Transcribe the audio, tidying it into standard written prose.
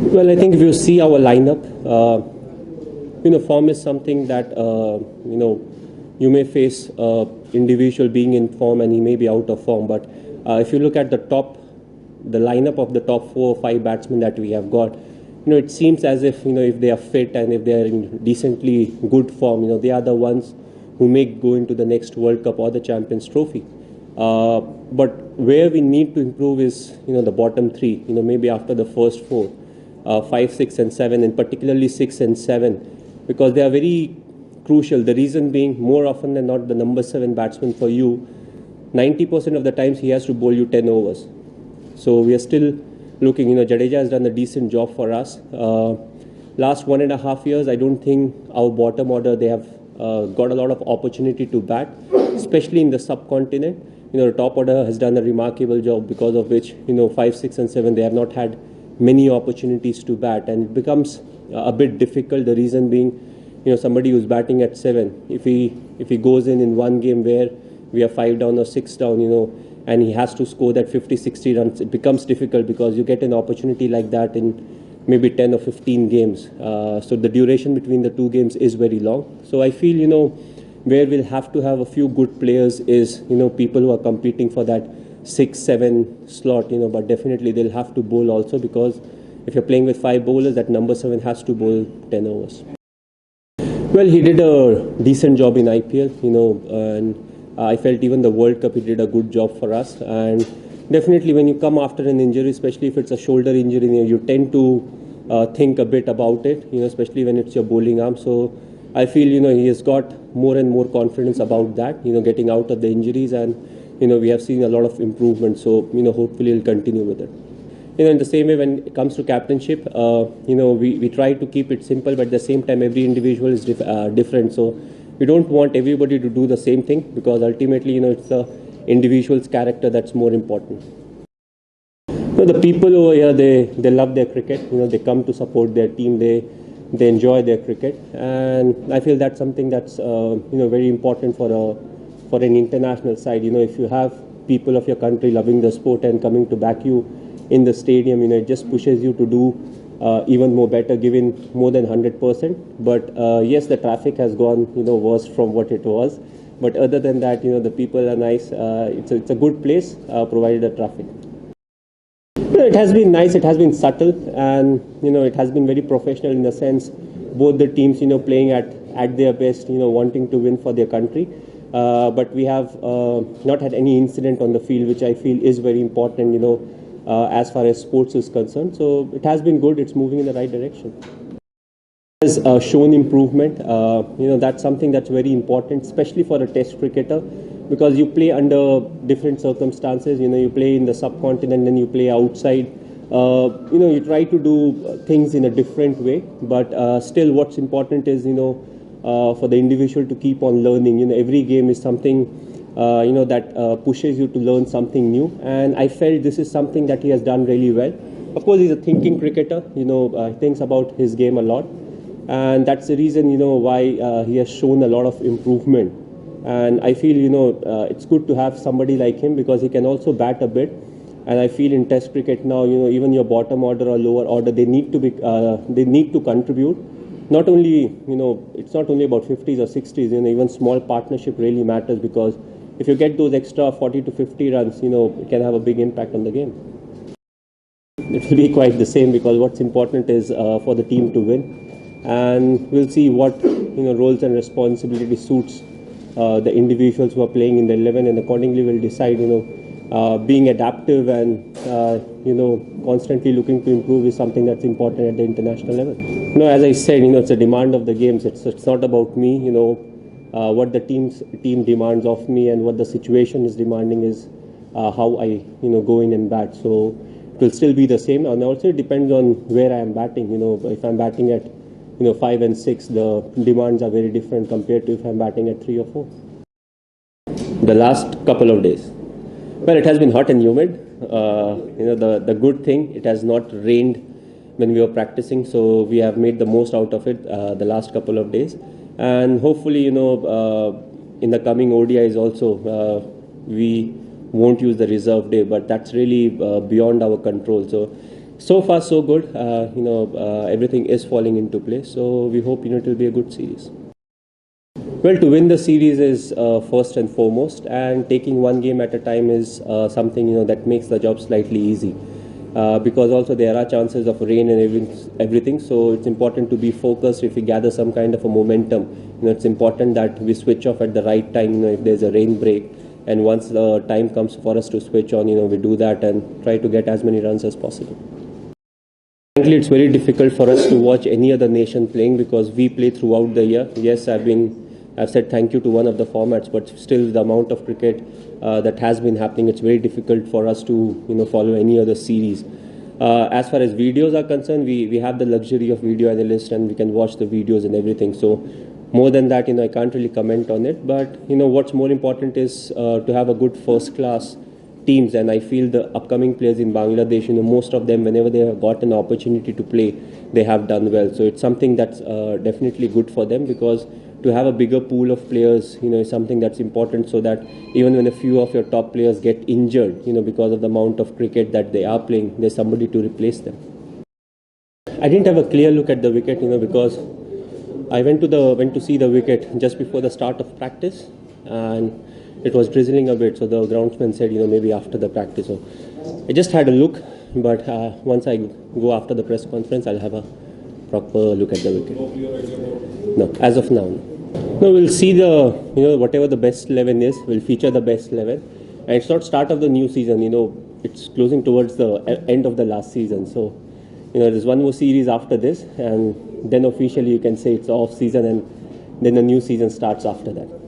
Well, I think if you see our lineup, form is something that you may face individual being in form and he may be out of form. But if you look at the lineup of the top 4 or 5 batsmen that we have got, it seems as if they are fit and if they are in decently good form, they are the ones who may go into the next World Cup or the Champions Trophy. But where we need to improve is, the bottom 3, maybe after the first 4. 5, 6 and 7, and particularly 6 and 7, because they are very crucial. The reason being, more often than not, the number 7 batsman for you, 90% of the times he has to bowl you 10 overs. So we are still looking, Jadeja has done a decent job for us. Last 1.5 years, I don't think our bottom order, they have got a lot of opportunity to bat, especially in the subcontinent. The top order has done a remarkable job, because of which, 5, 6 and 7, they have not had many opportunities to bat, and it becomes a bit difficult. The reason being, somebody who's batting at 7, if he goes in one game where we are 5 down or 6 down, and he has to score that 50, 60 runs, it becomes difficult, because you get an opportunity like that in maybe 10 or 15 games. So the duration between the 2 games is very long. So I feel, where we'll have to have a few good players is, people who are competing for that 6, 7 slot, but definitely they'll have to bowl also, because if you're playing with 5 bowlers, that number 7 has to bowl 10 overs. Well, he did a decent job in IPL, and I felt even the World Cup he did a good job for us. And definitely when you come after an injury, especially if it's a shoulder injury, you tend to think a bit about it, especially when it's your bowling arm. So I feel, he has got more and more confidence about that, getting out of the injuries, and we have seen a lot of improvement, so hopefully he'll continue with it. In the same way, when it comes to captainship, we try to keep it simple, but at the same time every individual is different, so we don't want everybody to do the same thing, because ultimately it's the individual's character that's more important. The people over here, they love their cricket. They come to support their team, they enjoy their cricket, and I feel that's something that's very important for an international side. If you have people of your country loving the sport and coming to back you in the stadium, it just pushes you to do even more better, giving more than 100%. But yes, the traffic has gone worse from what it was, but other than that, the people are nice. It's a good place, provided the traffic. It has been nice, it has been subtle, and it has been very professional in the sense both the teams playing at their best, wanting to win for their country. But we have not had any incident on the field, which I feel is very important, as far as sports is concerned. So it has been good, it's moving in the right direction. Has shown improvement. That's something that's very important, especially for a test cricketer, because you play under different circumstances. You play in the subcontinent, then you play outside. You try to do things in a different way, but still what's important is, for the individual to keep on learning. Every game is something, that pushes you to learn something new. And I felt this is something that he has done really well. Of course, he's a thinking cricketer, he thinks about his game a lot. And that's the reason, why he has shown a lot of improvement. And I feel, it's good to have somebody like him, because he can also bat a bit. And I feel in Test cricket now, even your bottom order or lower order, they need to contribute. Not only, it's not only about 50s or 60s, even small partnership really matters, because if you get those extra 40 to 50 runs, it can have a big impact on the game. It will be quite the same, because what's important is for the team to win. And we'll see what, roles and responsibility suits the individuals who are playing in the 11, and accordingly we'll decide, being adaptive and constantly looking to improve is something that's important at the international level. As I said, it's a demand of the games. It's not about me. What the team demands of me and what the situation is demanding is how I go in and bat. So it will still be the same, and also it depends on where I am batting. If I'm batting at 5 and 6, the demands are very different compared to if I'm batting at 3 or 4. The last couple of days. Well, it has been hot and humid. The good thing, it has not rained when we were practicing, so we have made the most out of it the last couple of days. And hopefully, in the coming ODIs also, we won't use the reserve day, but that's really beyond our control. So So far, so good. Everything is falling into place. So we hope it will be a good series. Well, to win the series is first and foremost, and taking one game at a time is something that makes the job slightly easy. Because also there are chances of rain and everything, so it's important to be focused. If we gather some kind of a momentum, it's important that we switch off at the right time. If there's a rain break, and once the time comes for us to switch on, we do that and try to get as many runs as possible. Frankly, it's very difficult for us to watch any other nation playing because we play throughout the year. Yes, I've said thank you to one of the formats, but still the amount of cricket that has been happening, it's very difficult for us to follow any other series. As far as videos are concerned, we have the luxury of video analysts and we can watch the videos and everything. So more than that, I can't really comment on it. But what's more important is to have a good first class teams, and I feel the upcoming players in Bangladesh, most of them, whenever they have got an opportunity to play, they have done well. So it's something that's definitely good for them, because to have a bigger pool of players, is something that's important, so that even when a few of your top players get injured, because of the amount of cricket that they are playing, there's somebody to replace them. I didn't have a clear look at the wicket, because I went to see the wicket just before the start of practice, and it was drizzling a bit, so the groundsman said, maybe after the practice. So I just had a look, but once I go after the press conference, I'll have a proper look at the wicket. No, as of now. No, we'll see the, whatever the best 11 is, we'll feature the best 11. And it's not start of the new season, it's closing towards the end of the last season. So, there's one more series after this, and then officially you can say it's off season, and then the new season starts after that.